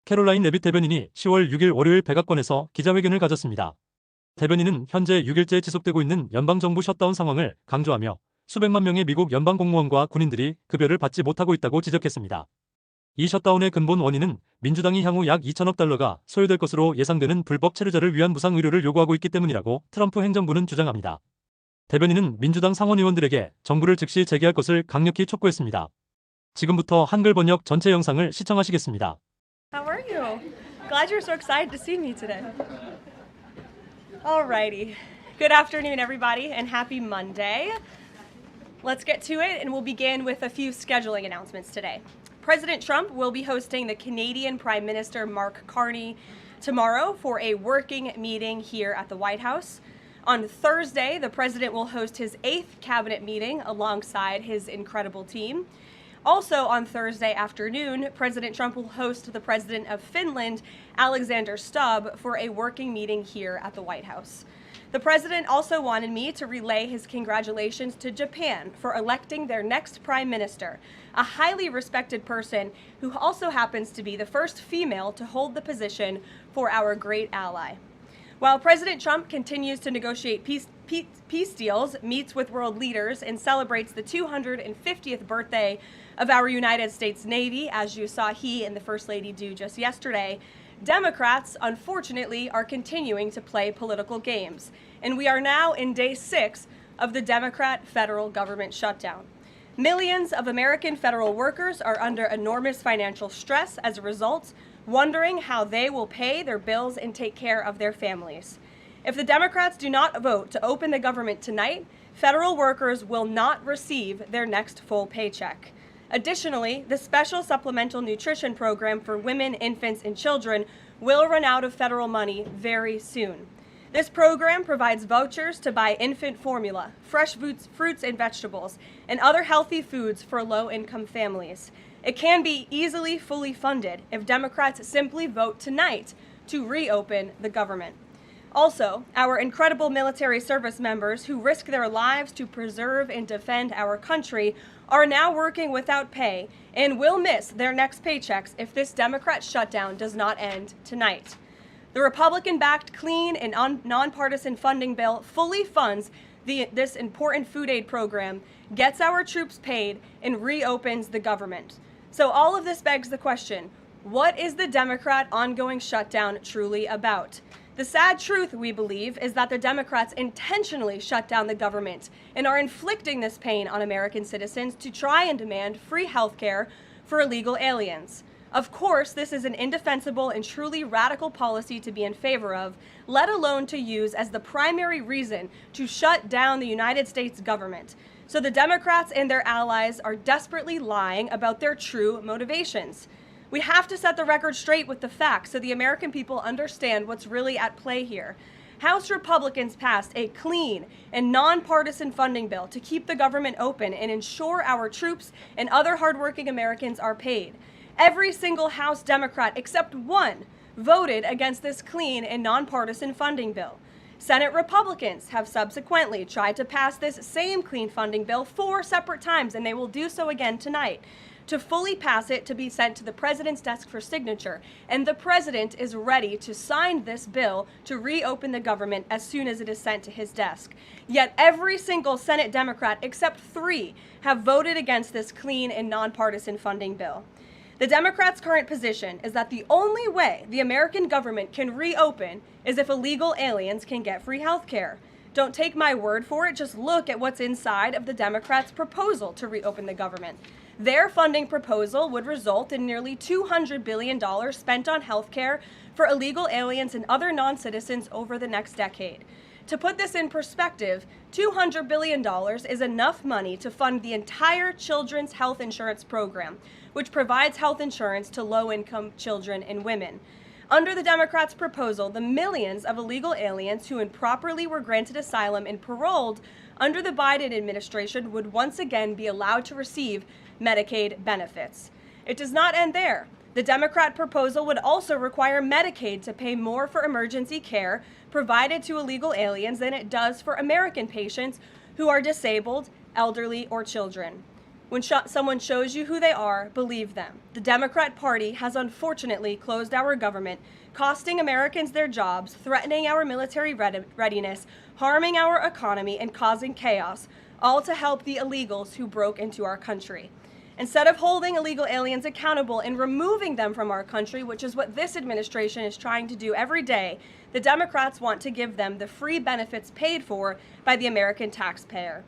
캐롤라인 내빗 대변인이 10월 6일 월요일 백악관에서 기자회견을 가졌습니다. 대변인은 현재 6일째 지속되고 있는 연방정부 셧다운 상황을 강조하며 수백만 명의 미국 연방 공무원과 군인들이 급여를 받지 못하고 있다고 지적했습니다. 이 셧다운의 근본 원인은 민주당이 향후 약 2천억 달러가 소요될 것으로 예상되는 불법체류자를 위한 무상 의료를 요구하고 있기 때문이라고 트럼프 행정부는 주장합니다. 대변인은 민주당 상원의원들에게 정부를 즉시 재개할 것을 강력히 촉구했습니다. 지금부터 한글번역 전체 영상을 시청하시겠습니다. How are you? Glad you're so excited to see me today. Alrighty. Good afternoon, everybody, and happy Monday. Let's get to it, and we'll begin with a few scheduling announcements today. President Trump will be hosting the Canadian Prime Minister Mark Carney tomorrow for a working meeting here at the White House. On Thursday, the president will host his 8th cabinet meeting alongside his incredible team. Also on Thursday afternoon, President Trump will host the President of Finland, Alexander Stubb, for a working meeting here at the White House. The president also wanted me to relay his congratulations to Japan for electing their next prime minister, a highly respected person who also happens to be the first female to hold the position for our great ally. While President Trump continues to negotiate peace deals, meets with world leaders, and celebrates the 250th birthday of our United States Navy, as you saw he and the First Lady do just yesterday, Democrats, unfortunately, are continuing to play political games. And we are now in day 6 of the Democrat federal government shutdown. Millions of American federal workers are under enormous financial stress as a result, wondering how they will pay their bills and take care of their families. If the Democrats do not vote to open the government tonight, federal workers will not receive their next full paycheck. Additionally, the special supplemental nutrition program for women, infants, and children will run out of federal money very soon. This program provides vouchers to buy infant formula, fresh fruits and vegetables, and other healthy foods for low-income families. It can be easily fully funded if Democrats simply vote tonight to reopen the government. Also, our incredible military service members who risk their lives to preserve and defend our country are now working without pay and will miss their next paychecks if this Democrat shutdown does not end tonight. The Republican-backed clean and nonpartisan funding bill fully funds this important food aid program, gets our troops paid, and reopens the government. So all of this begs the question, what is the Democrat ongoing shutdown truly about? The sad truth, we believe, is that the Democrats intentionally shut down the government and are inflicting this pain on American citizens to try and demand free health care for illegal aliens. Of course, this is an indefensible and truly radical policy to be in favor of, let alone to use as the primary reason to shut down the United States government. So the Democrats and their allies are desperately lying about their true motivations. We have to set the record straight with the facts so the American people understand what's really at play here. House Republicans passed a clean and nonpartisan funding bill to keep the government open and ensure our troops and other hardworking Americans are paid. Every single House Democrat except one voted against this clean and nonpartisan funding bill. Senate Republicans have subsequently tried to pass this same clean funding bill 4 separate times, and they will do so again tonight, to fully pass it to be sent to the president's desk for signature. And the president is ready to sign this bill to reopen the government as soon as it is sent to his desk. Yet every single Senate Democrat except 3 have voted against this clean and nonpartisan funding bill. The Democrats' current position is that the only way the American government can reopen is if illegal aliens can get free health care. Don't take my word for it, just look at what's inside of the Democrats' proposal to reopen the government. Their funding proposal would result in nearly $200 billion spent on health care for illegal aliens and other non-citizens over the next decade. To put this in perspective, $200 billion is enough money to fund the entire children's health insurance program, which provides health insurance to low-income children and women. Under the Democrats' proposal, the millions of illegal aliens who improperly were granted asylum and paroled under the Biden administration would once again be allowed to receive Medicaid benefits. It does not end there. The Democrat proposal would also require Medicaid to pay more for emergency care provided to illegal aliens than it does for American patients who are disabled, elderly, or children. When someone shows you who they are, believe them. The Democrat Party has unfortunately closed our government, costing Americans their jobs, threatening our military readiness, harming our economy, and causing chaos, all to help the illegals who broke into our country. Instead of holding illegal aliens accountable and removing them from our country, which is what this administration is trying to do every day, the Democrats want to give them the free benefits paid for by the American taxpayer.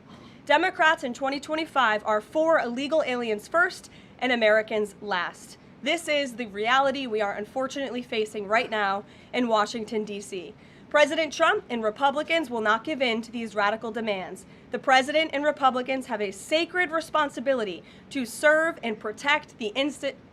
Democrats in 2025 are for illegal aliens first and Americans last. This is the reality we are unfortunately facing right now in Washington, D.C. President Trump and Republicans will not give in to these radical demands. The President and Republicans have a sacred responsibility to serve and protect the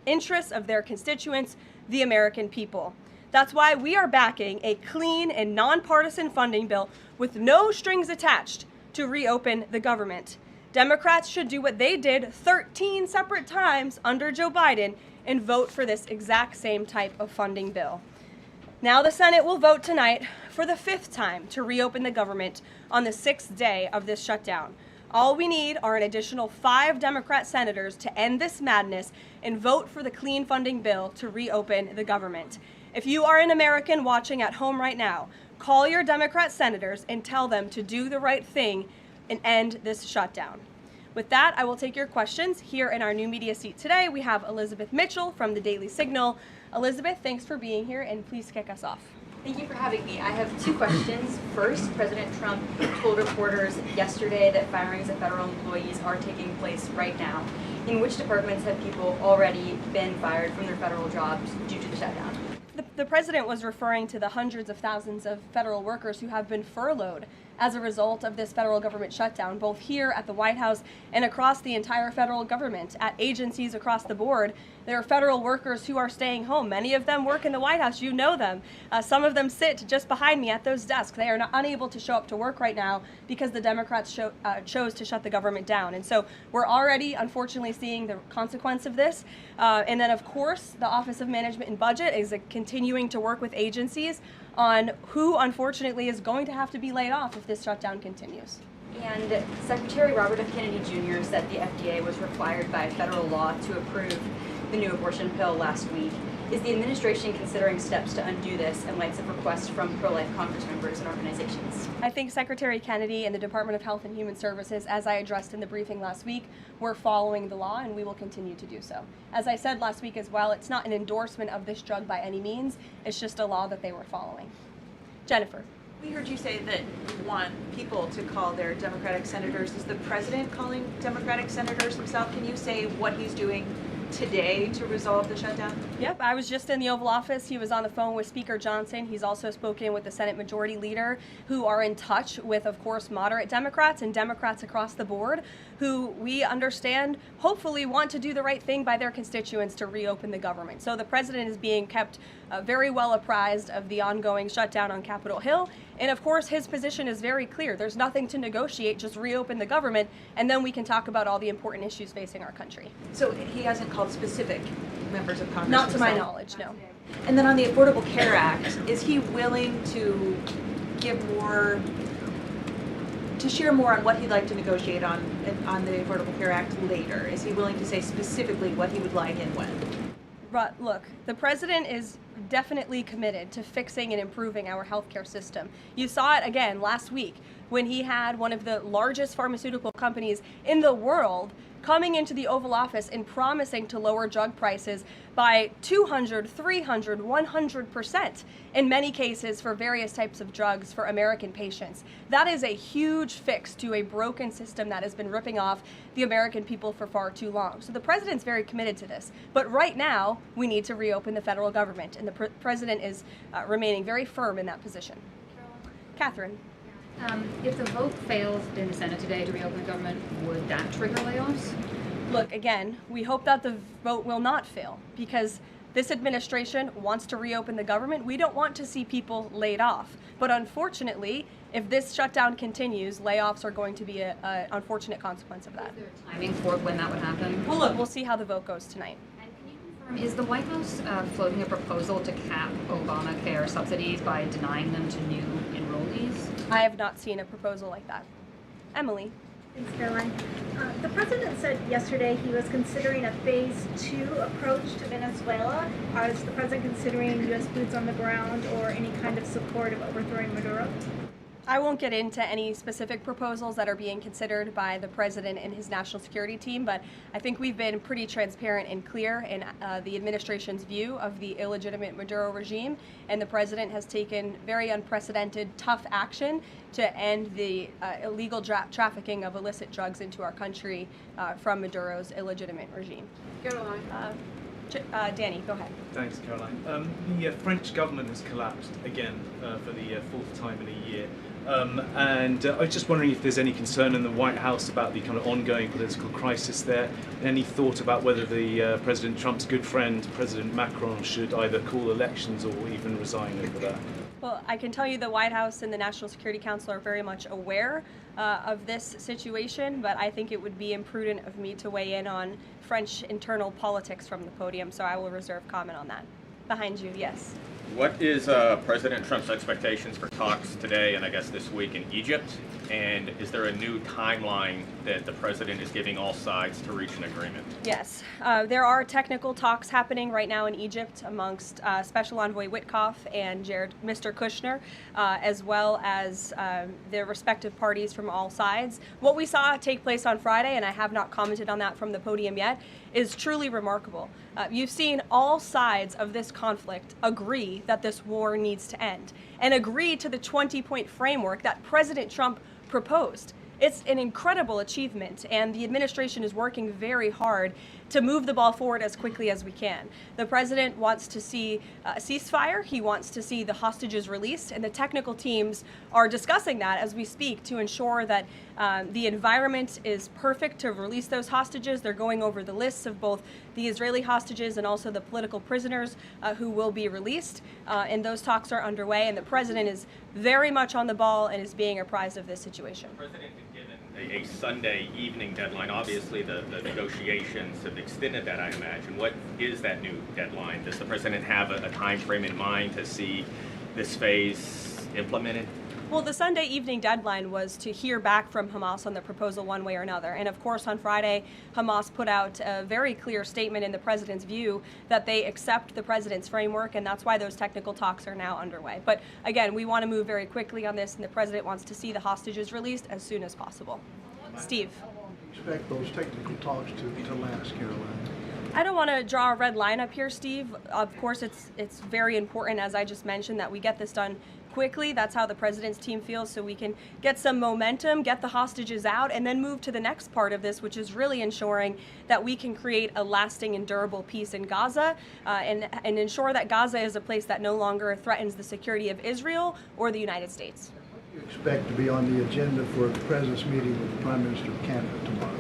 interests of their constituents, the American people. That's why we are backing a clean and nonpartisan funding bill with no strings attached to reopen the government. Democrats should do what they did 13 separate times under Joe Biden and vote for this exact same type of funding bill. Now the Senate will vote tonight for the 5th time to reopen the government on the 6th day of this shutdown. All we need are an additional 5 Democrat senators to end this madness and vote for the clean funding bill to reopen the government. If you are an American watching at home right now, call your Democrat senators and tell them to do the right thing and end this shutdown. With that, I will take your questions. Here in our new media seat today, we have Elizabeth Mitchell from the Daily Signal. Elizabeth, thanks for being here, and please kick us off. Thank you for having me. I have 2 questions. First, President Trump told reporters yesterday that firings of federal employees are taking place right now. In which departments have people already been fired from their federal jobs due to the shutdown? The president was referring to the hundreds of thousands of federal workers who have been furloughed as a result of this federal government shutdown, both here at the White House and across the entire federal government. At agencies across the board, there are federal workers who are staying home. Many of them work in the White House. You know them. Some of them sit just behind me at those desks. They are unable to show up to work right now because the Democrats chose to shut the government down. And so we're already, unfortunately, seeing the consequence of this. And then, of course, the Office of Management and Budget is continuing to work with agencies on who, unfortunately, is going to have to be laid off if this shutdown continues. And Secretary Robert F. Kennedy Jr. said the FDA was required by federal law to approve the new abortion pill last week. Is the administration considering steps to undo this in light of requests from pro-life Congress members and organizations? I think Secretary Kennedy and the Department of Health and Human Services, as I addressed in the briefing last week, were following the law, and we will continue to do so. As I said last week as well, it's not an endorsement of this drug by any means. It's just a law that they were following. Jennifer. We heard you say that you want people to call their Democratic senators. Is the president calling Democratic senators himself? Can you say what he's doing today to resolve the shutdown? Yep, I was just in the Oval Office. He was on the phone with Speaker Johnson. He's also spoken with the Senate Majority Leader, who are in touch with, of course, moderate Democrats and Democrats across the board, who we understand hopefully want to do the right thing by their constituents to reopen the government. So the president is being kept very well apprised of the ongoing shutdown on Capitol Hill. And of course, his position is very clear. There's nothing to negotiate, just reopen the government, and then we can talk about all the important issues facing our country. So he hasn't called specific members of Congress? Not to my himself? knowledge, no. And then on the Affordable Care Act, is he willing to give more, to share more on what he'd like to negotiate on the Affordable Care Act later? Is he willing to say specifically what he would like and when? But look, the president is definitely committed to fixing and improving our healthcare system. You saw it again last week when he had one of the largest pharmaceutical companies in the world coming into the Oval Office and promising to lower drug prices by 200, 300, 100% in many cases for various types of drugs for American patients. That is a huge fix to a broken system that has been ripping off the American people for far too long. So the president's very committed to this. But right now, we need to reopen the federal government, and the president is remaining very firm in that position. Catherine. If the vote fails in the Senate today to reopen the government, would that trigger layoffs? Look, again, we hope that the vote will not fail because this administration wants to reopen the government. We don't want to see people laid off. But unfortunately, if this shutdown continues, layoffs are going to be an unfortunate consequence of that. Is there a timing for when that would happen? Well, look, we'll see how the vote goes tonight. And can you confirm, is the White House floating a proposal to cap Obamacare subsidies by denying them to new enrollees? I have not seen a proposal like that. Emily. Thanks, Caroline. The president said yesterday he was considering a phase 2 approach to Venezuela. Is the president considering U.S. boots on the ground or any kind of support of overthrowing Maduro? I won't get into any specific proposals that are being considered by the president and his national security team, but I think we've been pretty transparent and clear in the administration's view of the illegitimate Maduro regime, and the president has taken very unprecedented, tough action to end the illegal trafficking of illicit drugs into our country from Maduro's illegitimate regime. Caroline. Danny, go ahead. Thanks, Caroline. The French government has collapsed again for the fourth time in a year. And I was just wondering if there's any concern in the White House about the kind of ongoing political crisis there. Any thought about whether the President Trump's good friend, President Macron, should either call elections or even resign over that? Well, I can tell you the White House and the National Security Council are very much aware of this situation, but I think it would be imprudent of me to weigh in on French internal politics from the podium, so I will reserve comment on that. Behind you, yes. What is President Trump's expectations for talks today and I guess this week in Egypt? And is there a new timeline that the president is giving all sides to reach an agreement? Yes, there are technical talks happening right now in Egypt amongst Special Envoy Witkoff and Mr. Kushner, as well as their respective parties from all sides. What we saw take place on Friday, and I have not commented on that from the podium yet, is truly remarkable. You've seen all sides of this conflict agree that this war needs to end and agree to the 20-point framework that President Trump proposed. It's an incredible achievement, and the administration is working very hard to move the ball forward as quickly as we can. The president wants to see a ceasefire. He wants to see the hostages released, and the technical teams are discussing that as we speak to ensure that the environment is perfect to release those hostages. They're going over the lists of both the Israeli hostages and also the political prisoners who will be released, and those talks are underway, and the president is very much on the ball and is being apprised of this situation. A Sunday evening deadline. Obviously, the negotiations have extended that, I imagine. What is that new deadline? Does the president have a time frame in mind to see this phase implemented? Well, the Sunday evening deadline was to hear back from Hamas on the proposal one way or another. And of course, on Friday, Hamas put out a very clear statement in the president's view that they accept the president's framework, and that's why those technical talks are now underway. But again, we want to move very quickly on this, and the president wants to see the hostages released as soon as possible. Steve. How long do you expect those technical talks to last, Caroline? I don't want to draw a red line up here, Steve. Of course, it's very important, as I just mentioned, that we get this done quickly. That's how the president's team feels, so we can get some momentum, get the hostages out, and then move to the next part of this, which is really ensuring that we can create a lasting and durable peace in Gaza and ensure that Gaza is a place that no longer threatens the security of Israel or the United States. What do you expect to be on the agenda for the president's meeting with the Prime Minister of Canada tomorrow?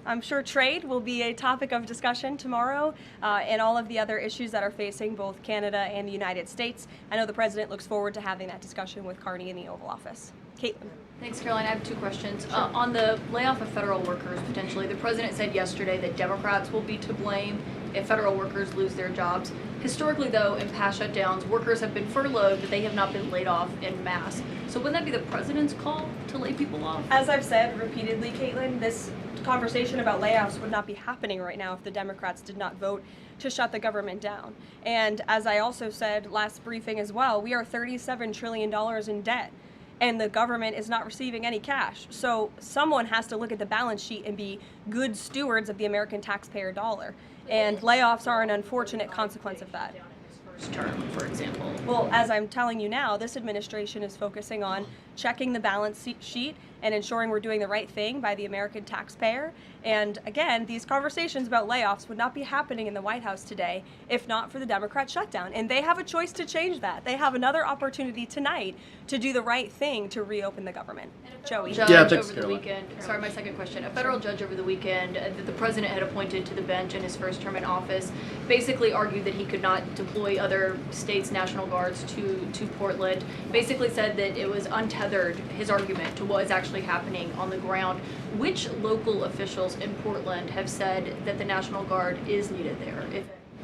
I'm sure trade will be a topic of discussion tomorrow and all of the other issues that are facing both Canada and the United States. I know the president looks forward to having that discussion with Carney in the Oval Office. Caitlin. Thanks, Caroline. I have two questions. On the layoff of federal workers, potentially, the president said yesterday that Democrats will be to blame if federal workers lose their jobs. Historically, though, in past shutdowns, workers have been furloughed, but they have not been laid off en masse. So wouldn't that be the president's call to lay people off? As I've said repeatedly, Caitlin, this conversation about layoffs would not be happening right now if the Democrats did not vote to shut the government down. And as I also said last briefing as well, we are $37 trillion in debt, and the government is not receiving any cash. So someone has to look at the balance sheet and be good stewards of the American taxpayer dollar. And layoffs are an unfortunate consequence of that. Term, for example. Well, as I'm telling you now, this administration is focusing on checking the balance sheet and ensuring we're doing the right thing by the American taxpayer. And again, these conversations about layoffs would not be happening in the White House today if not for the Democrat shutdown. And they have a choice to change that. They have another opportunity tonight to do the right thing to reopen the government. Joey. Judge over the weekend. Sorry, my second question. A federal judge over the weekend that the president had appointed to the bench in his first term in office basically argued that he could not deploy other states' National Guards to Portland. Basically said that it was untethered, his argument, to what is actually happening on the ground. Which local officials in Portland have said that the National Guard is needed there?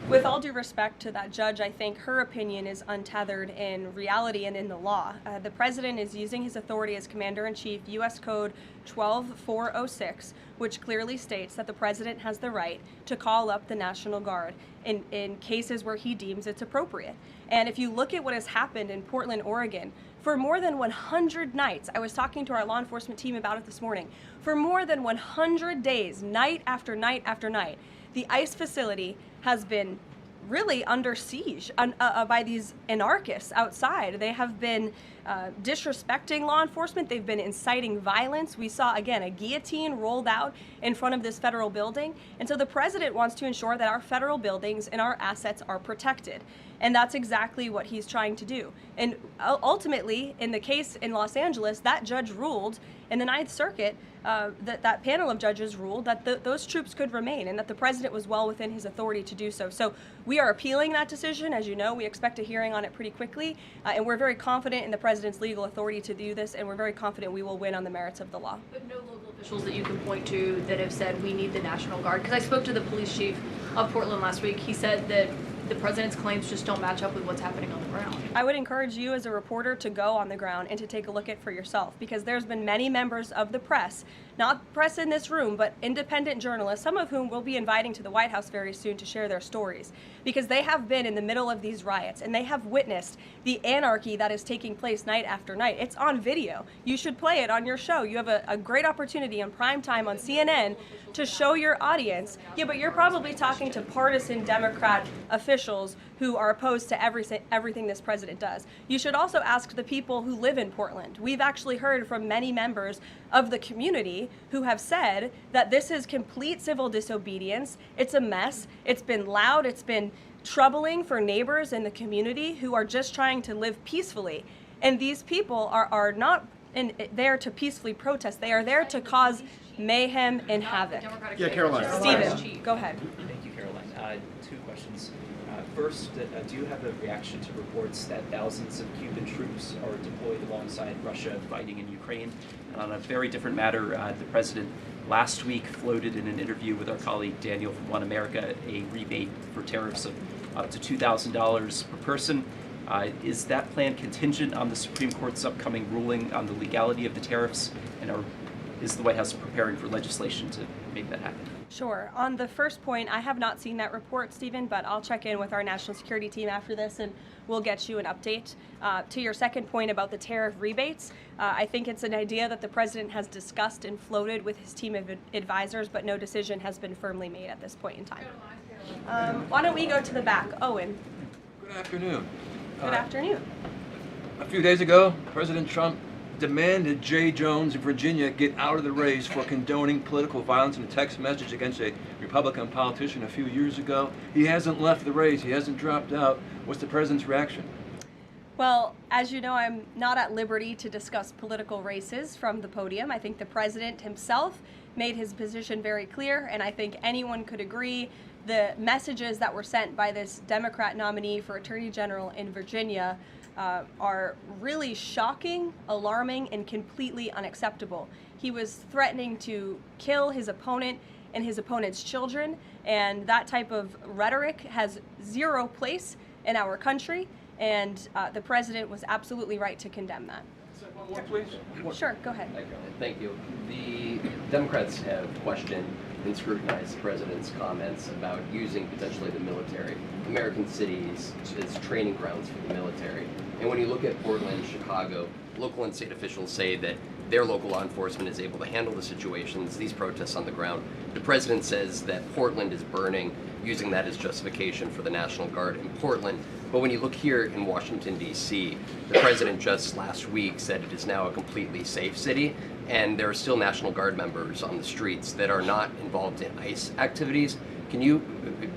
With all due respect to that judge, I think her opinion is untethered in reality and in the law. The president is using his authority as Commander-in-Chief, U.S. Code 12406, which clearly states that the president has the right to call up the National Guard in cases where he deems it's appropriate. And if you look at what has happened in Portland, Oregon, for more than 100 nights, I was talking to our law enforcement team about it this morning, for more than 100 days, night after night after night, the ICE facility has been really under siege by these anarchists outside. They have been disrespecting law enforcement. They've been inciting violence. We saw, again, a guillotine rolled out in front of this federal building. And so the president wants to ensure that our federal buildings and our assets are protected. And that's exactly what he's trying to do. And ultimately, in the case in Los Angeles, that judge ruled in the Ninth Circuit, that panel of judges ruled that those troops could remain and that the president was well within his authority to do so. So we are appealing that decision. As you know, we expect a hearing on it pretty quickly, and we're very confident in the president's legal authority to do this, and we're very confident we will win on the merits of the law. But no local officials that you can point to that have said we need the National Guard? Because I spoke to the police chief of Portland last week. He said that the president's claims just don't match up with what's happening on the ground. I would encourage you as a reporter to go on the ground and to take a look at it for yourself, because there's been many members of the press, not press in this room, but independent journalists, some of whom we'll be inviting to the White House very soon to share their stories, because they have been in the middle of these riots and they have witnessed the anarchy that is taking place night after night. It's on video. You should play it on your show. You have a great opportunity on prime time on CNN to show your audience. Yeah, but you're probably talking to partisan Democrat officials who are opposed to everything this president does. You should also ask the people who live in Portland. We've actually heard from many members of the community who have said that this is complete civil disobedience. It's a mess. It's been loud. It's been troubling for neighbors in the community who are just trying to live peacefully. And these people are not there to peacefully protest. They are there to cause mayhem and havoc. Yeah, Caroline. Stephen, go ahead. Thank you, Caroline. Two questions. First, do you have a reaction to reports that thousands of Cuban troops are deployed alongside Russia fighting in Ukraine? And on a very different matter, the president last week floated in an interview with our colleague Daniel from One America a rebate for tariffs of up to $2,000 per person. Is that plan contingent on the Supreme Court's upcoming ruling on the legality of the tariffs? And is the White House preparing for legislation to make that happen? Sure. On the first point, I have not seen that report, Stephen, but I'll check in with our national security team after this and we'll get you an update. To your second point about the tariff rebates, I think it's an idea that the president has discussed and floated with his team of advisors, but no decision has been firmly made at this point in time. Why don't we go to the back? Owen. Good afternoon. Good afternoon. A few days ago, President Trump demanded Jay Jones of Virginia get out of the race for condoning political violence in a text message against a Republican politician a few years ago. He hasn't left the race. He hasn't dropped out. What's the president's reaction? Well, as you know, I'm not at liberty to discuss political races from the podium. I think the president himself made his position very clear, and I think anyone could agree the messages that were sent by this Democrat nominee for Attorney General in Virginia are really shocking, alarming, and completely unacceptable. He was threatening to kill his opponent and his opponent's children, and that type of rhetoric has zero place in our country, and the president was absolutely right to condemn that. One more, please. Sure, go ahead. Thank you. The Democrats have questioned and scrutinized the president's comments about using potentially the military, American cities, as training grounds for the military. And when you look at Portland, Chicago, local and state officials say that their local law enforcement is able to handle the situations, these protests on the ground. The president says that Portland is burning, using that as justification for the National Guard in Portland. But when you look here in Washington, D.C., the president just last week said it is now a completely safe city, and there are still National Guard members on the streets that are not involved in ICE activities. Can you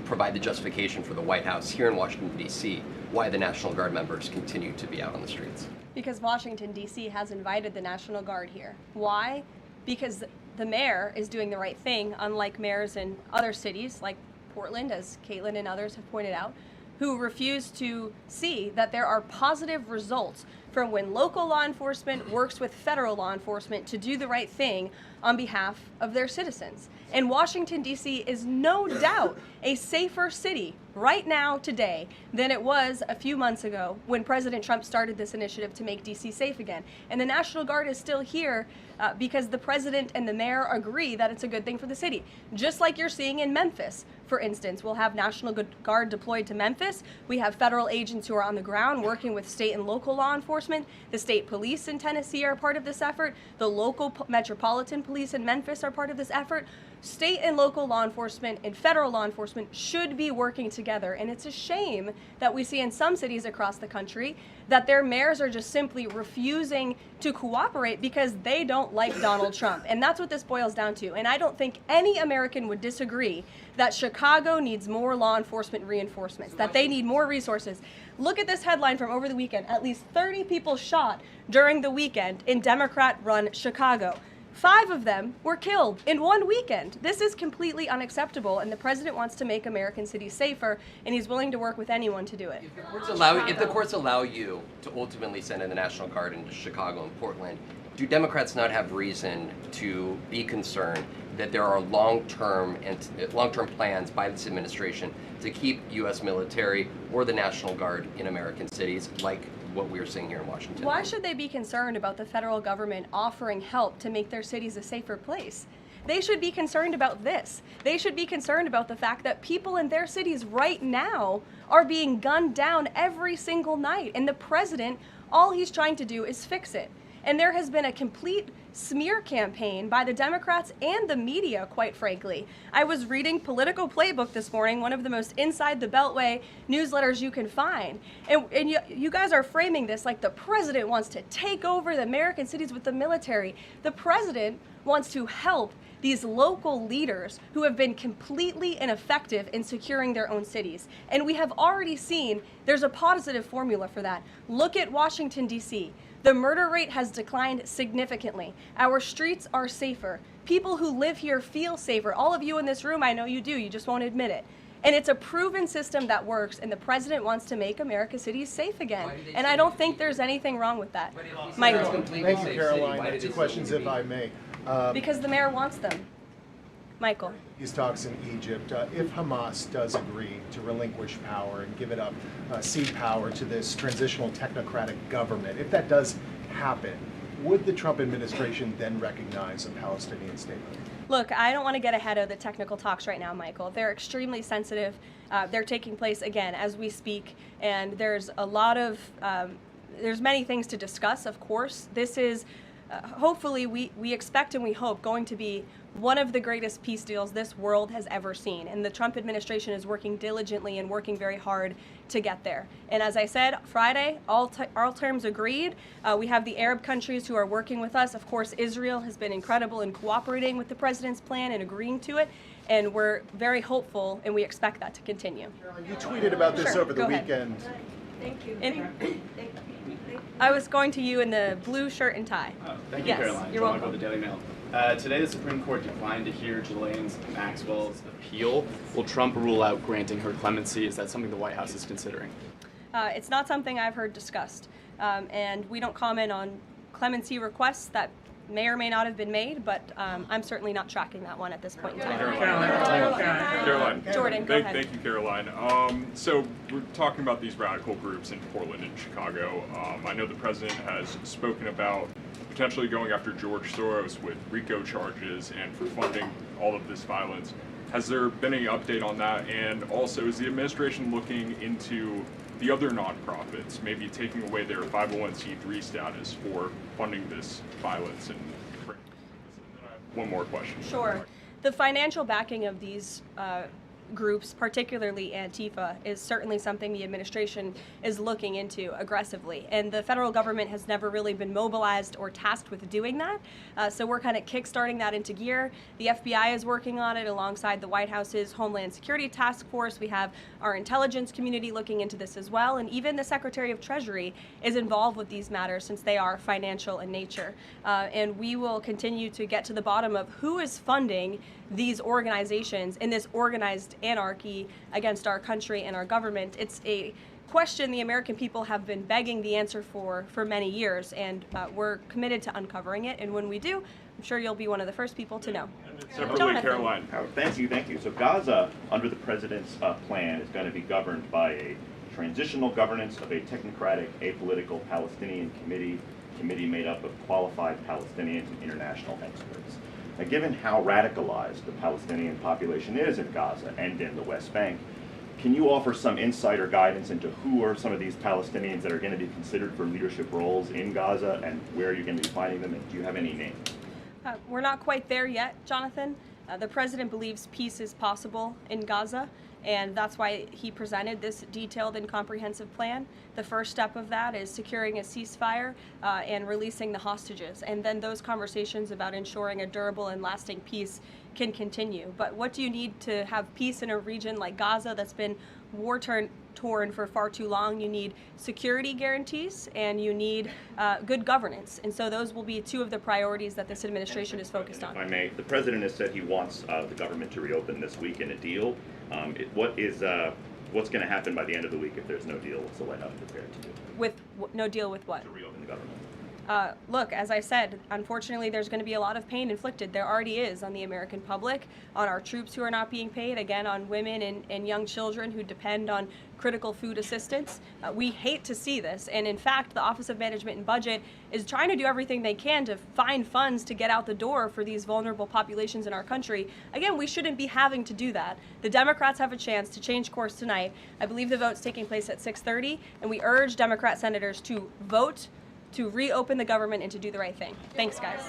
provide the justification for the White House here in Washington, D.C., why the National Guard members continue to be out on the streets? Because Washington, D.C. has invited the National Guard here. Why? Because the mayor is doing the right thing, unlike mayors in other cities like Portland, as Caitlin and others have pointed out, who refuse to see that there are positive results from when local law enforcement works with federal law enforcement to do the right thing on behalf of their citizens. And Washington, D.C. is no doubt a safer city right now, today, than it was a few months ago when President Trump started this initiative to make D.C. safe again. And the National Guard is still here because the president and the mayor agree that it's a good thing for the city. Just like you're seeing in Memphis, for instance. We'll have National Guard deployed to Memphis. We have federal agents who are on the ground working with state and local law enforcement. The state police in Tennessee are part of this effort. The local metropolitan police in Memphis are part of this effort. State and local law enforcement and federal law enforcement should be working together. And it's a shame that we see in some cities across the country that their mayors are just simply refusing to cooperate because they don't like Donald Trump. And that's what this boils down to. And I don't think any American would disagree that Chicago needs more law enforcement reinforcements, that they need more resources. Look at this headline from over the weekend. At least 30 people shot during the weekend in Democrat-run Chicago. 5 of them were killed in one weekend. This is completely unacceptable, and the president wants to make American cities safer, and he's willing to work with anyone to do it. If the courts allow you to ultimately send in the National Guard into Chicago and Portland, do Democrats not have reason to be concerned that there are long-term plans by this administration to keep U.S. military or the National Guard in American cities, like what we're seeing here in Washington? Why should they be concerned about the federal government offering help to make their cities a safer place? They should be concerned about this. They should be concerned about the fact that people in their cities right now are being gunned down every single night. And the president, all he's trying to do is fix it. And there has been a complete smear campaign by the Democrats and the media, quite frankly. I was reading Political Playbook this morning, one of the most inside the Beltway newsletters you can find. And you guys are framing this like the president wants to take over the American cities with the military. The president wants to help these local leaders who have been completely ineffective in securing their own cities. And we have already seen there's a positive formula for that. Look at Washington, D.C. The murder rate has declined significantly. Our streets are safer. People who live here feel safer. All of you in this room, I know you do, you just won't admit it. And it's a proven system that works, and the president wants to make America's cities safe again. And I don't think there's anything wrong with that. Michael. Thank you, Caroline. 2 questions, if I may. Because the mayor wants them. Michael. These talks in Egypt, if Hamas does agree to relinquish power and give it up, cede power to this transitional technocratic government, if that does happen, would the Trump administration then recognize a Palestinian state? Look, I don't want to get ahead of the technical talks right now, Michael. They're extremely sensitive. They're taking place, again, as we speak, and there's a lot of, there's many things to discuss, of course. This is, hopefully, we expect and we hope going to be one of the greatest peace deals this world has ever seen. And the Trump administration is working diligently and working very hard to get there. And as I said, Friday, all terms agreed. We have the Arab countries who are working with us. Of course, Israel has been incredible in cooperating with the president's plan and agreeing to it. And we're very hopeful, and we expect that to continue. Caroline, you tweeted about this over the weekend. Thank you. I was going to you in the blue shirt and tie. Thank you, yes, Caroline. You're welcome. The Daily Mail. Today, the Supreme Court declined to hear Ghislaine Maxwell's appeal. Will Trump rule out granting her clemency? Is that something the White House is considering? It's not something I've heard discussed, and we don't comment on clemency requests that may or may not have been made, but I'm certainly not tracking that one at this point in time. Caroline. Jordan, go ahead. Thank you, Caroline. So we're talking about these radical groups in Portland and Chicago. I know the president has spoken about potentially going after George Soros with RICO charges and for funding all of this violence. Has there been any update on that? And also, is the administration looking into the other nonprofits, maybe taking away their 501c3 status for funding this violence? And then I have one more question. Sure. The financial backing of these groups, particularly Antifa, is certainly something the administration is looking into aggressively. And the federal government has never really been mobilized or tasked with doing that. So we're kind of kickstarting that into gear. The FBI is working on it alongside the White House's Homeland Security Task Force. We have our intelligence community looking into this as well. And even the Secretary of Treasury is involved with these matters since they are financial in nature. And we will continue to get to the bottom of who is funding these organizations in this organized anarchy against our country and our government. It's a question the American people have been begging the answer for many years, and we're committed to uncovering it. And when we do, I'm sure you'll be one of the first people to know. And Separately, Jonathan. Caroline. Thank you. So Gaza, under the president's plan, is going to be governed by a transitional governance of a technocratic, apolitical Palestinian committee made up of qualified Palestinians and international experts. Now, given how radicalized the Palestinian population is in Gaza and in the West Bank, can you offer some insight or guidance into who are some of these Palestinians that are going to be considered for leadership roles in Gaza, and where are you going to be finding them, and do you have any names? We're not quite there yet, Jonathan. The president believes peace is possible in Gaza, and that's why he presented this detailed and comprehensive plan. The first step of that is securing a ceasefire and releasing the hostages, and then those conversations about ensuring a durable and lasting peace can continue. But what do you need to have peace in a region like Gaza that's been war-torn for far too long? You need security guarantees, and you need good governance. And so those will be two of the priorities that this administration is focused on. If I may, the president has said he wants the government to reopen this week in a deal. What's going to happen by the end of the week if there's no deal? What's the White House prepared to do? With no deal with what? To reopen the government. Look, as I said, unfortunately, there's going to be a lot of pain inflicted. There already is on the American public, on our troops who are not being paid, again, on women and young children who depend on critical food assistance. We hate to see this. And in fact, the Office of Management and Budget is trying to do everything they can to find funds to get out the door for these vulnerable populations in our country. Again, we shouldn't be having to do that. The Democrats have a chance to change course tonight. I believe the vote's taking place at 6:30, and we urge Democrat senators to vote to reopen the government and to do the right thing. Thanks, guys.